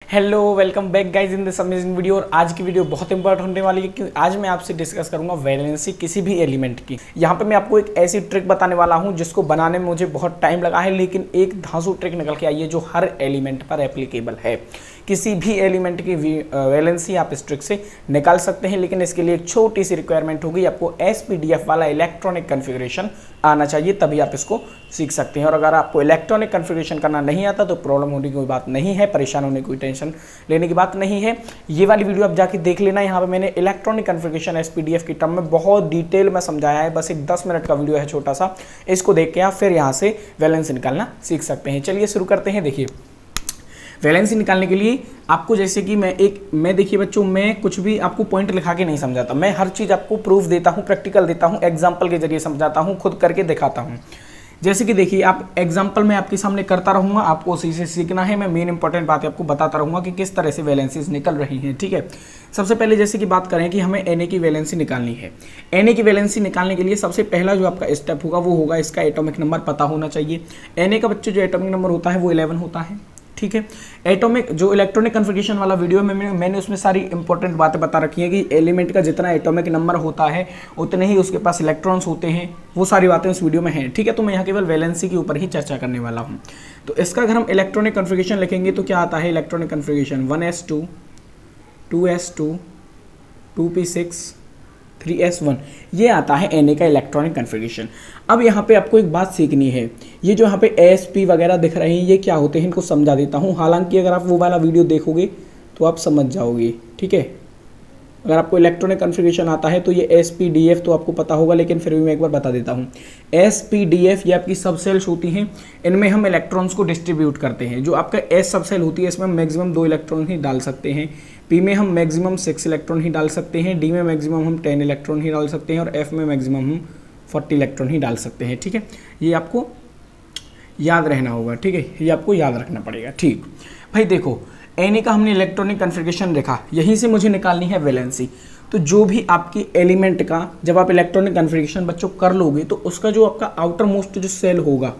Hello welcome back guys in this amazing video. और आज की वीडियो बहुत इंपॉर्टेंट होने वाली है क्योंकि आज मैं आपसे डिस्कस करूंगा वैलेंसी किसी भी एलिमेंट की। यहाँ पे मैं आपको एक ऐसी ट्रिक बताने वाला हूँ जिसको बनाने में मुझे बहुत टाइम लगा है, लेकिन एक धांसू ट्रिक निकल के आई है जो हर एलिमेंट पर एप्लीकेबल है। किसी भी एलिमेंट की वैलेंसी आप इस ट्रिक से निकाल सकते हैं, लेकिन इसके लिए एक छोटी सी रिक्वायरमेंट होगी, आपको SPDF वाला इलेक्ट्रॉनिक कन्फिग्रेशन आना चाहिए, तभी आप इसको सीख सकते हैं। और अगर आपको इलेक्ट्रॉनिक कन्फिग्रेशन करना नहीं आता तो प्रॉब्लम होने की कोई बात नहीं है, परेशान होने की कोई टेंशन लेने की बात नहीं है। ये वाली वीडियो आप जाके देख लेना, यहाँ पे मैंने इलेक्ट्रॉनिक कन्फिग्रेशन SPDF की टर्म में बहुत डिटेल में समझाया है। बस एक 10 मिनट का वीडियो है छोटा सा, इसको देख के आप फिर यहाँ से वैलेंसी निकालना सीख सकते हैं। चलिए शुरू करते हैं। देखिए वैलेंसी निकालने के लिए आपको, जैसे कि मैं देखिए बच्चों, मैं कुछ भी आपको पॉइंट लिखा के नहीं समझाता, मैं हर चीज़ आपको प्रूफ देता हूँ, प्रैक्टिकल देता हूँ, एग्जाम्पल के जरिए समझाता हूँ, खुद करके दिखाता हूँ। जैसे कि देखिए आप एग्जाम्पल में आपके सामने करता रहूँगा, आपको उसी से सीखना है। मैं मेन इंपॉर्टेंट बातें आपको बताता रहूँगा कि किस तरह से वैलेंसीज निकल रही हैं, ठीक है। सबसे पहले जैसे कि बात करें कि हमें Na की वैलेंसी निकालनी है। Na की वैलेंसी निकालने के लिए सबसे पहला जो आपका स्टेप होगा वो होगा इसका एटॉमिक नंबर पता होना चाहिए। Na का बच्चों जो एटॉमिक नंबर होता है वो 11 होता है, ठीक है। एटॉमिक जो इलेक्ट्रॉनिक कन्फिग्रेशन वाला वीडियो में मैंने उसमें सारी इंपॉर्टेंट बातें बता रखी हैं कि एलिमेंट का जितना एटॉमिक नंबर होता है उतने ही उसके पास इलेक्ट्रॉन्स होते हैं, वो सारी बातें उस वीडियो में हैं, ठीक है। तो मैं यहाँ केवल वैलेंसी के ऊपर ही चर्चा करने वाला हूँ। तो इसका अगर हम इलेक्ट्रॉनिक कन्फिग्रेशन लिखेंगे तो क्या आता है electronic configuration 1s2 2s2 2p6 3s1, ये आता है Na का इलेक्ट्रॉनिक कन्फिग्रेशन। अब यहाँ पे आपको एक बात सीखनी है, ये जो यहाँ पे ASP वगैरह दिख रहे हैं ये क्या होते हैं, इनको समझा देता हूँ। हालांकि अगर आप वो वाला वीडियो देखोगे तो आप समझ जाओगे, ठीक है। अगर आपको इलेक्ट्रॉनिक कन्फिग्रेशन आता है तो ये SPDF तो आपको पता होगा, लेकिन फिर भी मैं एक बार बता देता हूँ। SPDF ये आपकी सब सेल्स होती हैं, इनमें हम इलेक्ट्रॉन्स को डिस्ट्रीब्यूट करते हैं। जो आपका S सब सेल होती है इसमें हम मैक्सिमम 2 इलेक्ट्रॉन ही डाल सकते हैं, P में हम मैक्सिमम 6 इलेक्ट्रॉन ही डाल सकते हैं, D में मैक्सिमम हम 10 इलेक्ट्रॉन ही डाल सकते हैं और F में मैक्सिमम हम 40 इलेक्ट्रॉन ही डाल सकते हैं, ठीक है। ये आपको याद रहना होगा, ठीक है, ये आपको याद रखना पड़ेगा, ठीक भाई। देखो Na का हमने इलेक्ट्रॉनिक कन्फिग्रेशन लिखा, यहीं से मुझे निकालनी है वैलेंसी। तो जो भी आपकी एलिमेंट का जब आप इलेक्ट्रॉनिक कन्फिग्रेशन बच्चों कर लोगे तो उसका जो आपका आउटर मोस्ट जो सेल होगा,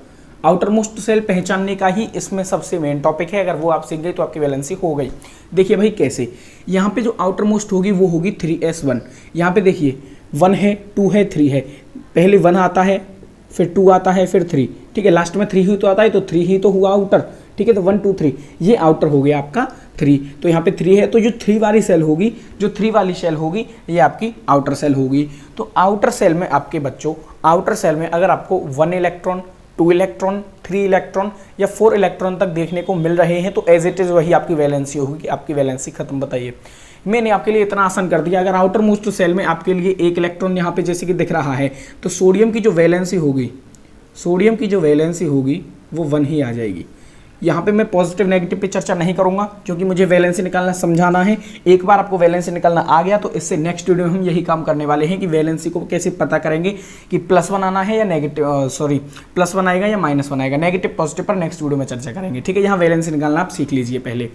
आउटर मोस्ट सेल पहचानने का ही इसमें सबसे मेन टॉपिक है। अगर वो आप सीख गए तो आपकी वैलेंसी हो गई। देखिए भाई कैसे, यहाँ पे जो आउटर मोस्ट होगी वो होगी 3s1। यहाँ पे देखिए 1 है, 2 है, 3 है। पहले 1 आता है, फिर 2 आता है, फिर 3, ठीक है। लास्ट में 3 ही तो आता है, तो 3 ही तो हुआ आउटर, ठीक है। तो 1 2 3 ये आउटर हो गया आपका 3। तो यहाँ पे 3 है, तो जो 3 वाली सेल होगी, जो 3 वाली सेल होगी ये आपकी आउटर सेल होगी। तो आउटर सेल में आपके बच्चों, आउटर सेल में अगर आपको 1 इलेक्ट्रॉन 2 इलेक्ट्रॉन 3 इलेक्ट्रॉन या 4 इलेक्ट्रॉन तक देखने को मिल रहे हैं तो एज इट इज़ वही आपकी वैलेंसी होगी। आपकी वैलेंसी खत्म। बताइए, मैंने आपके लिए इतना आसान कर दिया। अगर आउटर मोस्ट सेल में आपके लिए 1 इलेक्ट्रॉन यहाँ पे जैसे कि दिख रहा है तो सोडियम की जो वैलेंसी होगी, सोडियम की जो वैलेंसी होगी वो 1 ही आ जाएगी। यहाँ पे मैं पॉजिटिव नेगेटिव पे चर्चा नहीं करूँगा क्योंकि मुझे वैलेंसी निकालना समझाना है। एक बार आपको वैलेंसी निकालना आ गया तो इससे नेक्स्ट वीडियो में हम यही काम करने वाले हैं कि वैलेंसी को कैसे पता करेंगे कि +1 आना है या नेगेटिव, +1 आएगा या -1 आएगा। नेगेटिव पॉजिटिव पर नेक्स्ट वीडियो में चर्चा करेंगे, ठीक है। यहाँ वैलेंसी निकालना आप सीख लीजिए पहले।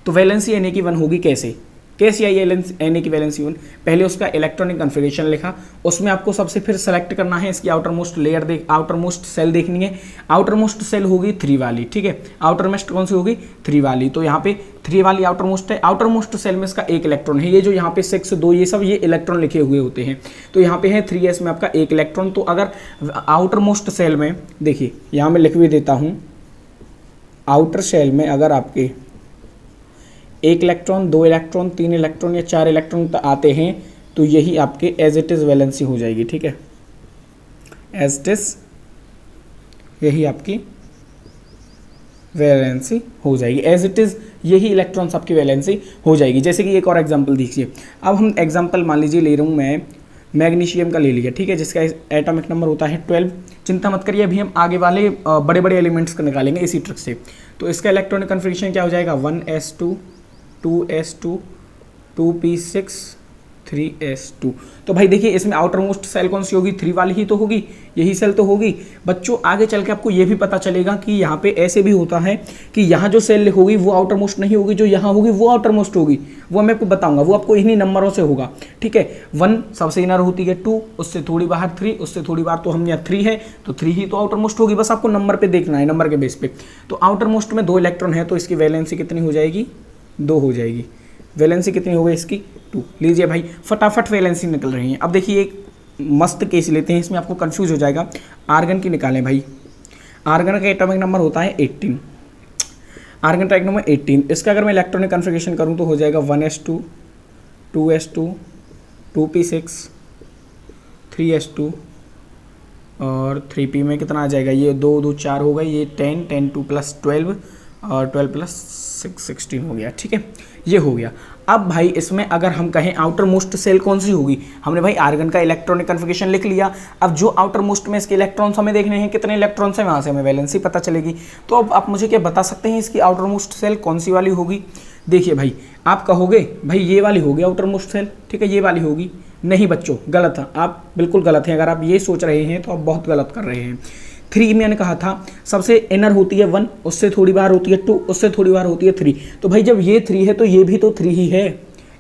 तो वैलेंसी Na की 1 होगी कैसे आई Na की वैलेंसी 1? पहले उसका इलेक्ट्रॉनिक कन्फिग्रेशन लिखा, उसमें आपको सबसे फिर सेलेक्ट करना है इसकी outer most layer, outer most cell देखनी है। आउटर मोस्ट सेल होगी 3 वाली, ठीक है। आउटर मोस्ट कौन सी होगी? 3 वाली। तो यहाँ पे 3 वाली आउटर मोस्ट है। आउटर मोस्ट सेल में इसका 1 इलेक्ट्रॉन है। ये जो यहाँ पे 6 2 ये सब ये इलेक्ट्रॉन लिखे हुए होते हैं। तो यहाँ पे है 3s में आपका 1 इलेक्ट्रॉन। तो अगर आउटर मोस्ट सेल में देखिए, यहाँ मैं लिख भी देता हूँ, आउटर सेल में अगर आपके 1 इलेक्ट्रॉन 2 इलेक्ट्रॉन 3 इलेक्ट्रॉन या 4 इलेक्ट्रॉन तक आते हैं तो यही आपके एज इट इज़ वैलेंसी हो जाएगी, ठीक है। एज इट इज यही आपकी वैलेंसी हो जाएगी, एज इट इज़ यही इलेक्ट्रॉन्स आपकी वैलेंसी हो जाएगी। जैसे कि एक और एग्जांपल दीजिए। अब हम एग्जांपल मान लीजिए ले रहा हूँ मैं मैग्नीशियम का ले लिया, ठीक है, जिसका एटॉमिक नंबर होता है 12। चिंता मत करिए, अभी हम आगे वाले बड़े बड़े एलिमेंट्स को निकालेंगे इसी ट्रिक से। तो इसका इलेक्ट्रॉनिक कन्फिग्रेशन क्या हो जाएगा? 1s2 2s2 2p6 3s2। तो भाई देखिए इसमें आउटर मोस्ट सेल कौन सी होगी? 3 वाली ही तो होगी, यही सेल तो होगी। बच्चों आगे चल के आपको ये भी पता चलेगा कि यहाँ पे ऐसे भी होता है कि यहाँ जो सेल होगी वो आउटर मोस्ट नहीं होगी, जो यहाँ होगी वो आउटर मोस्ट होगी। वो मैं आपको बताऊंगा, वो आपको इन्हीं नंबरों से होगा, ठीक है। 1 सबसे इनर होती है, 2 उससे थोड़ी बाहर, 3 उससे थोड़ी बाहर। तो हम यहाँ 3 है तो 3 ही तो आउटर मोस्ट होगी। बस आपको नंबर पे देखना है, नंबर के बेस पे। तो आउटर मोस्ट में 2 इलेक्ट्रॉन है तो इसकी वैलेंसी कितनी हो जाएगी? 2 हो जाएगी। वैलेंसी कितनी हो गई इसकी 2। लीजिए भाई फटाफट वैलेंसी निकल रही है। अब देखिए एक मस्त केस लेते हैं, इसमें आपको कंफ्यूज हो जाएगा। आर्गन की निकालें भाई। आर्गन का एटॉमिक नंबर होता है 18। आर्गन का एटॉमिक नंबर 18। इसका अगर मैं इलेक्ट्रॉनिक कन्फिगरेशन करूँ तो हो जाएगा 1s2 2s2 2p6 3s2 और 3p में कितना आ जाएगा, ये 2 2 4 होगा, ये 10 10 2 + 12 और 12 + 6 16 हो गया। ठीक है, ये हो गया। अब भाई इसमें अगर हम कहें आउटर मोस्ट सेल कौन सी होगी, हमने भाई आर्गन का इलेक्ट्रॉनिक कन्फिगरेशन लिख लिया। अब जो आउटर मोस्ट में इसके इलेक्ट्रॉन्स हमें देखने हैं, कितने इलेक्ट्रॉन्स हैं, वहाँ से हमें वैलेंसी पता चलेगी। तो अब आप मुझे क्या बता सकते हैं इसकी आउटर मोस्ट सेल कौन सी वाली होगी। देखिए भाई आप कहोगे भाई ये वाली होगी आउटर मोस्ट सेल, ठीक है, ये वाली होगी। नहीं बच्चों, गलत है, आप बिल्कुल गलत हैं। अगर आप ये सोच रहे हैं तो आप बहुत गलत कर रहे हैं। 3 मैंने कहा था सबसे इनर होती है 1, उससे थोड़ी बाहर होती है 2, उससे थोड़ी बाहर होती है 3। तो भाई जब ये 3 है तो ये भी तो 3 ही है।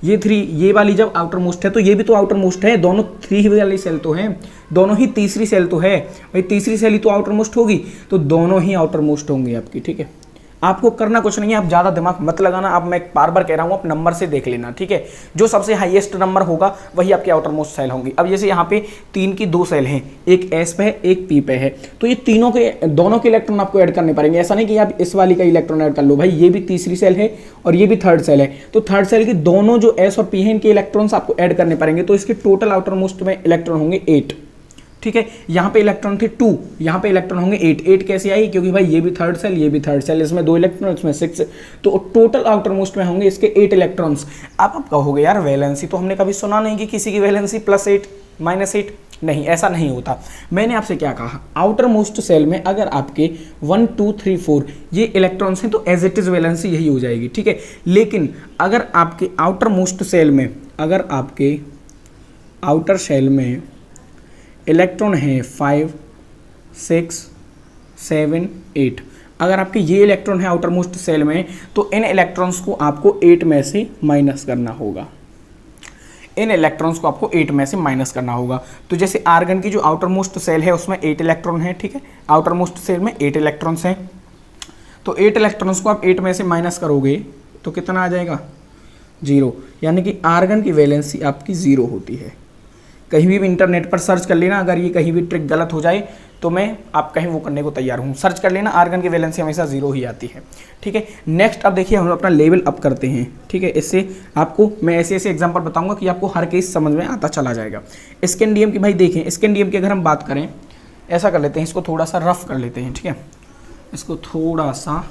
ये 3, ये वाली जब आउटर मोस्ट है तो ये भी तो आउटर मोस्ट है। दोनों 3 वाली सेल तो हैं, दोनों ही तीसरी सेल तो है भाई, तीसरी सेल ही तो आउटर मोस्ट होगी, तो दोनों ही आउटर मोस्ट होंगी आपकी। ठीक है, आपको करना कुछ नहीं है, आप ज़्यादा दिमाग मत लगाना। अब मैं बार बार कह रहा हूँ आप नंबर से देख लेना। ठीक है, जो सबसे हाईएस्ट नंबर होगा वही आपकी आउटर मोस्ट सेल होंगी। अब जैसे यहाँ पे 3 की 2 सेल हैं, एक एस पे है एक पी पे है, तो ये तीनों के दोनों के इलेक्ट्रॉन आपको ऐड करने पड़ेंगे। ऐसा नहीं कि आप इस वाली का इलेक्ट्रॉन ऐड कर लो, भाई ये भी तीसरी सेल है और ये भी थर्ड सेल है, तो थर्ड सेल के दोनों जो एस और पी है इनके इलेक्ट्रॉन्स आपको ऐड करने पड़ेंगे। तो इसके टोटल आउटर मोस्ट में इलेक्ट्रॉन होंगे 8। ठीक है, यहाँ पे इलेक्ट्रॉन थे 2, यहाँ पे इलेक्ट्रॉन होंगे 8। 8 कैसे आई, क्योंकि भाई ये भी थर्ड सेल ये भी थर्ड सेल, इसमें 2 इलेक्ट्रॉन इसमें 6, तो टोटल आउटर मोस्ट में होंगे इसके 8 इलेक्ट्रॉन्स। आप कहोगे यार वैलेंसी तो हमने कभी सुना नहीं कि किसी की वैलेंसी +8 -8, नहीं ऐसा नहीं होता। मैंने आपसे क्या कहा, आउटर मोस्ट सेल में अगर आपके 1 2 3 4 ये इलेक्ट्रॉन्स हैं तो एज इट इज वैलेंसी यही हो जाएगी। ठीक है, लेकिन अगर आपके आउटर मोस्ट सेल में, अगर आपके आउटर सेल में इलेक्ट्रॉन है 5 6 7 8, अगर आपके ये इलेक्ट्रॉन है आउटर मोस्ट सेल में, तो इन इलेक्ट्रॉन्स को आपको 8 में से माइनस करना होगा। इन इलेक्ट्रॉन्स को आपको 8 में से माइनस करना होगा। तो जैसे आर्गन की जो आउटर मोस्ट सेल है उसमें 8 इलेक्ट्रॉन है। ठीक है, आउटर मोस्ट सेल में 8 इलेक्ट्रॉन्स हैं, तो 8 इलेक्ट्रॉन्स को आप 8 में से माइनस करोगे तो कितना आ जाएगा 0, यानी कि आर्गन की वैलेंसी आपकी 0 होती है। कहीं भी इंटरनेट पर सर्च कर लेना, अगर ये कहीं भी ट्रिक गलत हो जाए तो मैं आप कहीं वो करने को तैयार हूँ। सर्च कर लेना, आर्गन की वैलेंसी हमेशा 0 ही आती है। ठीक है, नेक्स्ट अब देखिए हम अपना लेवल अप करते हैं। ठीक है, इससे आपको मैं ऐसे ऐसे एग्जांपल बताऊंगा कि आपको हर केस समझ में आता चला जाएगा। स्कैंडियम की भाई देखें, स्कैंडियम की अगर हम बात करें, ऐसा कर लेते हैं, इसको थोड़ा सा रफ कर लेते हैं। ठीक है, इसको थोड़ा सा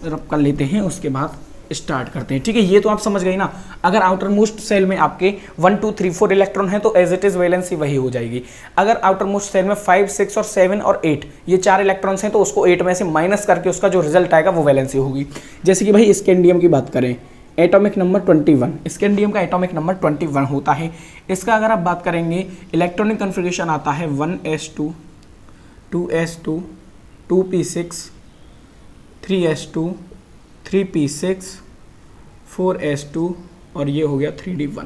रफ कर लेते हैं, उसके बाद स्टार्ट करते हैं। ठीक है, ये तो आप समझ गए ना। अगर आउटर मोस्ट सेल में आपके 1 2 3 4 इलेक्ट्रॉन है तो एज इट इज वैलेंसी वही हो जाएगी। अगर आउटर मोस्ट सेल में 5 6 और 7 और 8 ये 4 इलेक्ट्रॉन्स हैं तो उसको 8 में से माइनस करके उसका जो रिजल्ट आएगा वो वैलेंसी होगी। जैसे कि भाई स्कैंडियम की बात करें, एटॉमिक नंबर 21, स्कैंडियम का एटॉमिक नंबर 21 होता है। इसका अगर आप बात करेंगे इलेक्ट्रॉनिक कन्फिगरेशन आता है 1s2 2s2 2p6 3s2 3p6 4s2 और ये हो गया 3d1।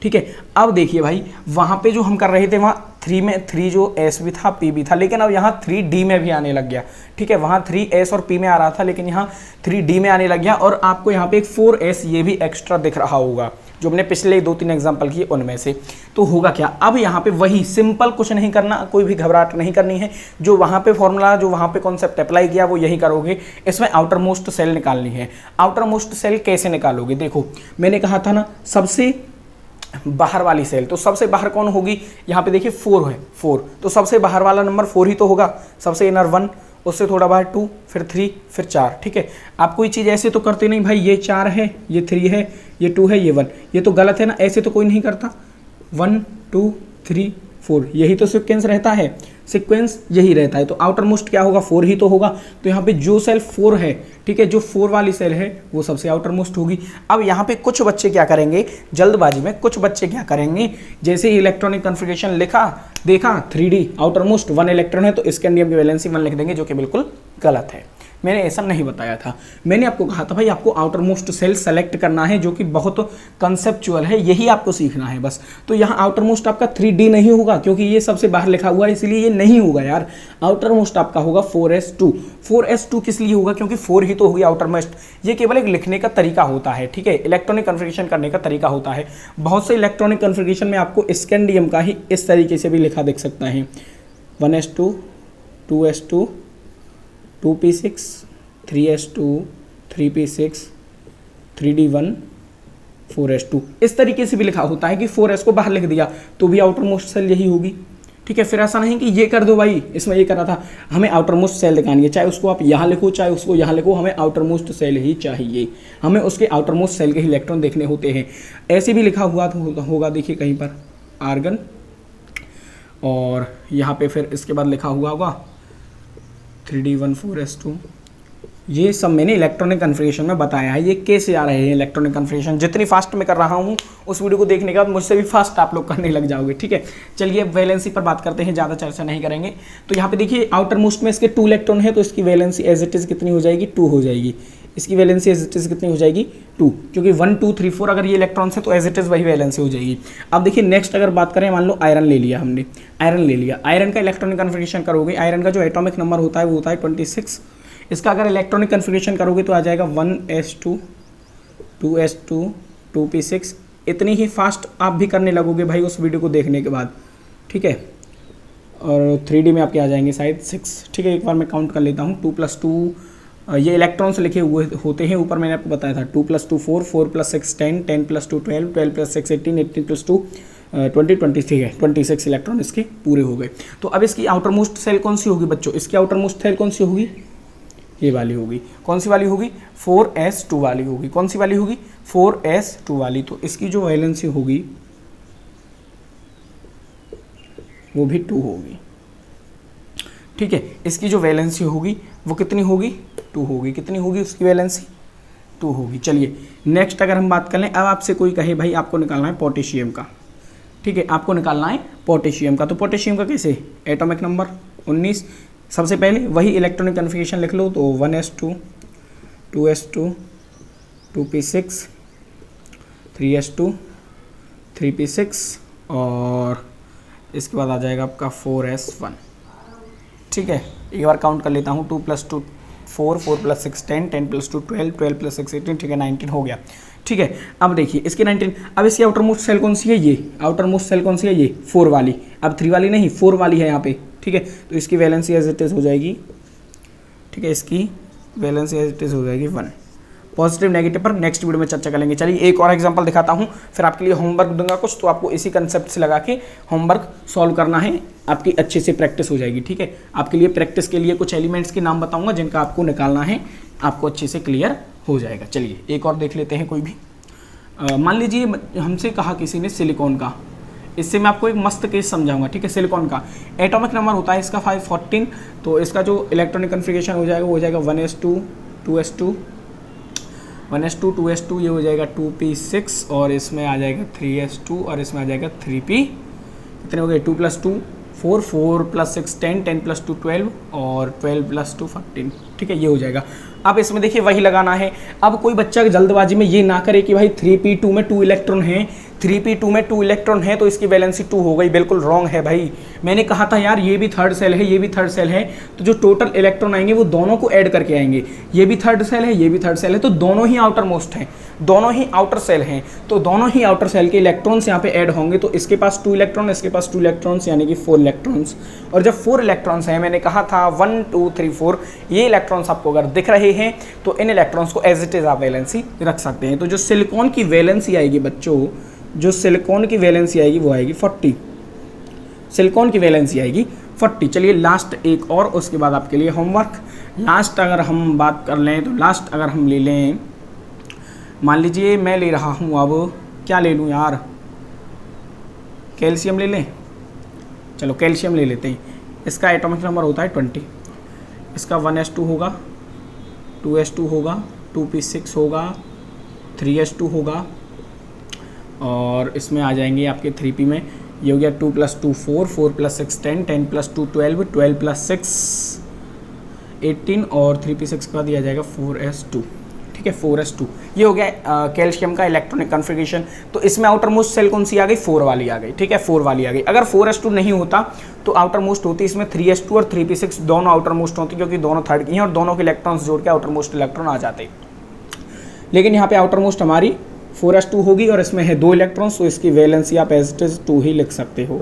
ठीक है, अब देखिए भाई वहाँ पे जो हम कर रहे थे वहाँ 3 में 3 जो s भी था p भी था, लेकिन अब यहाँ 3d में भी आने लग गया। ठीक है, वहाँ 3s और p में आ रहा था, लेकिन यहाँ 3d में आने लग गया। और आपको यहाँ पे एक 4s ये भी एक्स्ट्रा दिख रहा होगा, जो हमने पिछले 2-3 एग्जाम्पल किए उनमें से। तो होगा क्या, अब यहाँ पे वही सिंपल, कुछ नहीं करना, कोई भी घबराहट नहीं करनी है। जो वहाँ पे फॉर्मूला, जो वहाँ पे कॉन्सेप्ट अप्लाई किया वो यही करोगे। इसमें आउटर मोस्ट सेल निकालनी है। आउटर मोस्ट सेल कैसे निकालोगे, देखो मैंने कहा था ना सबसे बाहर वाली सेल, तो सबसे बाहर कौन होगी, यहाँ पे देखिए 4 है, 4, तो सबसे बाहर वाला नंबर 4 ही तो होगा। सबसे इनर 1, उससे थोड़ा बाहर 2, फिर 3, फिर 4। ठीक है, आप कोई चीज़ ऐसे तो करते नहीं भाई, ये 4 है, ये 3 है, ये 2 है, ये 1, ये तो गलत है ना, ऐसे तो कोई नहीं करता। 1 2 3 4 यही तो सीक्वेंस रहता है, सीक्वेंस यही रहता है। तो आउटर मोस्ट क्या होगा, 4 ही तो होगा। तो यहाँ पे जो सेल 4 है, ठीक है, जो 4 वाली सेल है वो सबसे आउटर मोस्ट होगी। अब यहाँ पे कुछ बच्चे क्या करेंगे, जल्दबाजी में कुछ बच्चे क्या करेंगे, जैसे ही इलेक्ट्रॉनिक कन्फिगरेशन लिखा, देखा 3d आउटर मोस्ट 1 इलेक्ट्रॉन है तो स्कैंडियम की वैलेंसी 1 लिख देंगे, जो कि बिल्कुल गलत है। मैंने ऐसा नहीं बताया था। मैंने आपको कहा था भाई आपको आउटर मोस्ट सेल सेलेक्ट करना है, जो कि बहुत कंसेप्चुअल है, यही आपको सीखना है बस। तो यहाँ आउटर मोस्ट आपका 3D नहीं होगा, क्योंकि ये सबसे बाहर लिखा हुआ है, इसलिए ये नहीं होगा यार। आउटर मोस्ट आपका होगा 4s2। 4s2 किस लिए होगा, क्योंकि 4 ही तो होगी आउटर मोस्ट। ये केवल एक लिखने का तरीका होता है, ठीक है, इलेक्ट्रॉनिक कन्फिगरेशन करने का तरीका होता है। बहुत से इलेक्ट्रॉनिक कन्फिगरेशन में आपको स्कैंडियम का ही इस तरीके से भी लिखा दिख सकता है, 1s2, 2s2, 2p6, 3s2, 3p6, 3d1, 4s2, इस तरीके से भी लिखा होता है कि 4s को बाहर लिख दिया तो भी आउटर मोस्ट सेल यही होगी, ठीक है। फिर ऐसा नहीं कि ये कर दो भाई, इसमें ये करा था, हमें आउटर मोस्ट सेल दिखानी है, चाहे उसको आप यहाँ लिखो चाहे उसको यहाँ लिखो, हमें आउटर मोस्ट सेल ही चाहिए, हमें उसके आउटर मोस्ट सेल के ही इलेक्ट्रॉन देखने होते हैं। ऐसे भी लिखा हुआ होगा, देखिए कहीं पर आर्गन, और यहाँ पे फिर इसके बाद लिखा हुआ होगा 3d1, 4s2। ये सब मैंने इलेक्ट्रॉनिक कन्फिगरेशन में बताया है, ये कैसे आ रहे हैं इलेक्ट्रॉनिक कन्फिगरेशन। जितनी फास्ट में कर रहा हूँ उस वीडियो को देखने के बाद मुझसे भी फास्ट आप लोग करने लग जाओगे, ठीक है। चलिए अब वैलेंसी पर बात करते हैं, ज़्यादा चर्चा नहीं करेंगे। तो यहाँ पे देखिए आउटर मोस्ट में इसके 2 इलेक्ट्रॉन है, तो इसकी वैलेंसी एज इट इज़ कितनी हो जाएगी, 2 हो जाएगी। इसकी वैलेंसी एज इट इज़ कितनी हो जाएगी, 2, क्योंकि 1 2 3 4 अगर ये इलेक्ट्रॉन्स है तो एज इट इज़ वही वैलेंसी हो जाएगी। अब देखिए नेक्स्ट अगर बात करें, मान लो आयरन ले लिया हमने, आयरन ले लिया, आयरन का इलेक्ट्रॉनिक कन्फिगरेशन करोगे, आयरन का जो एटॉमिक नंबर होता है वो होता है 26। इसका अगर इलेक्ट्रॉनिक कन्फिगरेशन करोगे तो आ जाएगा 1s2, 2s2, 2p6। इतनी ही फास्ट आप भी करने लगोगे भाई उस वीडियो को देखने के बाद, ठीक है। और 3D में आपके आ जाएंगे शायद 6, ठीक है। एक बार मैं काउंट कर लेता हूँ, 2 + 2 ये इलेक्ट्रॉन्स लिखे हुए होते हैं ऊपर, मैंने आपको बताया था 2 + 2 4, 4 + 6 10, 10 + 2 12, 12 + 6 18, 18 + 2 20, 20, ठीक है, 26 इलेक्ट्रॉन इसके पूरे हो गए। तो अब इसकी आउटर मोस्ट सेल कौन सी होगी बच्चों, इसकी आउटर मोस्ट सेल कौन सी होगी, ये वाली होगी। कौन सी वाली होगी, 4s2 वाली होगी। कौन सी वाली होगी, 4s2 वाली। तो इसकी जो वैलेंसी होगी वो भी 2 होगी, ठीक है। इसकी जो वैलेंसी होगी वो कितनी होगी, 2 होगी। कितनी होगी उसकी वैलेंसी, 2 होगी। चलिए नेक्स्ट अगर हम बात कर लें, अब आपसे कोई कहे भाई आपको निकालना है पोटेशियम का, ठीक है, आपको निकालना है पोटेशियम का। तो पोटेशियम का कैसे, एटॉमिक नंबर 19। सबसे पहले वही इलेक्ट्रॉनिक कन्फिगरेशन लिख लो, तो 1s2, 2s2, 2p6, 3s2, 3p6, और इसके बाद आ जाएगा आपका 4s1, ठीक है। एक बार काउंट कर लेता हूँ, 2 + 2 4, 4 + 6 10, 10 + 2 12, 12 + 6 18, ठीक है, 19 हो गया, ठीक है। अब देखिए इसकी 19, अब इसकी आउटर मोस्ट सेल कौन सी है, ये आउटर मोस्ट सेल कौन सी है, ये 4 वाली। अब 3 वाली नहीं, 4 वाली है यहाँ पे, ठीक है। तो इसकी वैलेंसी एज इट इज़ हो जाएगी, ठीक है, इसकी वैलेंसी एज इट इज़ हो जाएगी 1। पॉजिटिव नेगेटिव पर नेक्स्ट वीडियो में चर्चा करेंगे। चलिए एक और एग्जांपल दिखाता हूँ, फिर आपके लिए होमवर्क दूंगा कुछ, तो आपको इसी कंसेप्ट से लगा के होमवर्क सॉल्व करना है, आपकी अच्छे से प्रैक्टिस हो जाएगी, ठीक है। आपके लिए प्रैक्टिस के लिए कुछ एलिमेंट्स के नाम बताऊंगा जिनका आपको निकालना है, आपको अच्छे से क्लियर हो जाएगा। चलिए एक और देख लेते हैं कोई भी। मान लीजिए हमसे कहा किसी ने सिलिकॉन का, इससे मैं आपको एक मस्त केस समझाऊंगा, ठीक है। सिलिकॉन का एटॉमिक नंबर होता है इसका 514, तो इसका जो इलेक्ट्रॉनिक कन्फिगरेशन हो जाएगा वो हो जाएगा 1s2, 2s2, 1s2, 2s2, ये हो जाएगा 2p6, और इसमें आ जाएगा 3s2, और इसमें आ जाएगा 3p, कितने हो गए, 2 + 2 4, 4 + 6 10, 10 + 2 12, और 12 + 2 14, ठीक है, ये हो जाएगा। अब इसमें देखिए वही लगाना है। अब कोई बच्चा जल्दबाजी में ये ना करे कि भाई 3p2 में 2 इलेक्ट्रॉन हैं, 3p2 में 2 इलेक्ट्रॉन है तो इसकी वैलेंसी 2 हो गई, बिल्कुल रॉन्ग है भाई। मैंने कहा था यार ये भी थर्ड सेल है, ये भी थर्ड सेल है, तो जो टोटल इलेक्ट्रॉन आएंगे वो दोनों को ऐड करके आएंगे। ये भी थर्ड सेल है, ये भी थर्ड सेल है, तो दोनों ही आउटर मोस्ट हैं, दोनों ही आउटर सेल हैं, तो दोनों ही आउटर सेल के इलेक्ट्रॉन्स यहाँ पे ऐड होंगे। तो इसके पास 2 इलेक्ट्रॉन, इसके पास 2 इलेक्ट्रॉन्स, यानी कि 4 इलेक्ट्रॉन्स। और जब 4 इलेक्ट्रॉन्स हैं, मैंने कहा था 1 2 3 4, ये इलेक्ट्रॉन्स आपको अगर दिख रहे हैं तो इन इलेक्ट्रॉन्स को एज इट इज आप वैलेंसी रख सकते हैं। तो जो सिलिकॉन की वैलेंसी आएगी बच्चों, जो सिलिकॉन की वैलेंसी आएगी वो आएगी 40, सिलिकॉन की वैलेंसी आएगी 40। चलिए लास्ट एक और, उसके बाद आपके लिए होमवर्क। लास्ट अगर हम बात कर लें, तो लास्ट अगर हम ले लें, मान लीजिए मैं ले रहा हूँ, अब क्या ले लूँ यार, कैल्शियम ले लें, चलो कैल्शियम ले लेते हैं। इसका एटॉमिक नंबर होता है 20, इसका 1s2 होगा, 2s2 होगा, 2p6 होगा, 3s2 होगा, और इसमें आ जाएंगे आपके 3p में, ये हो गया 2 + 2 4, 4 + 6 10, 10 + 2 12, 12 + 6 18 और 3p6 का दिया जाएगा 4s2। ठीक है, 4s2 ये हो गया कैल्शियम का इलेक्ट्रॉनिक कॉन्फ़िगरेशन। तो इसमें आउटर मोस्ट सेल कौन सी आ गई? 4 वाली आ गई। ठीक है, 4 वाली आ गई। अगर 4s2 नहीं होता तो आउटर मोस्ट होती इसमें 3s2 और 3p6 दोनों आउटर मोस्ट होती, क्योंकि दोनों थर्ड की हैं और दोनों के इलेक्ट्रॉन्स जोड़ के आउटर मोस्ट इलेक्ट्रॉन आ जाते। लेकिन यहाँ पे आउटर मोस्ट हमारी 4s2 होगी और इसमें है 2 इलेक्ट्रॉन्स, तो इसकी वैलेंसी आप एज इट इज 2 ही लिख सकते हो।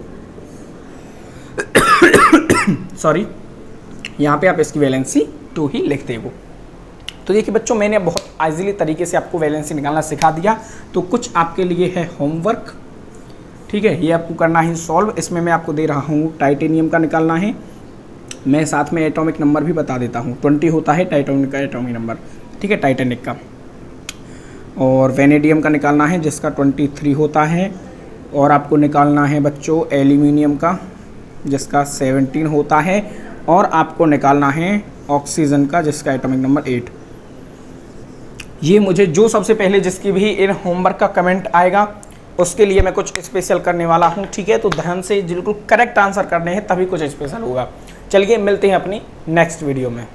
सॉरी, यहाँ पे आप इसकी वैलेंसी 2 ही लिखते हो। तो देखिए बच्चों, मैंने बहुत इजीली तरीके से आपको वैलेंसी निकालना सिखा दिया। तो कुछ आपके लिए है होमवर्क। ठीक है, ये आपको करना है सॉल्व। इसमें मैं आपको दे रहा हूँ टाइटेनियम का निकालना है। मैं साथ में एटॉमिक नंबर भी बता देता हूँ। 20 होता है टाइटेनियम का एटॉमिक नंबर। ठीक है, टाइटेनिक का। और वेनेडियम का निकालना है जिसका 23 होता है। और आपको निकालना है बच्चों एल्यूमिनियम का जिसका 17 होता है। और आपको निकालना है ऑक्सीजन का जिसका एटॉमिक नंबर 8। ये मुझे जो सबसे पहले जिसकी भी इन होमवर्क का कमेंट आएगा उसके लिए मैं कुछ स्पेशल करने वाला हूँ। ठीक है, तो ध्यान से बिल्कुल करेक्ट आंसर करने हैं, तभी कुछ स्पेशल होगा। चलिए मिलते हैं अपनी नेक्स्ट वीडियो में।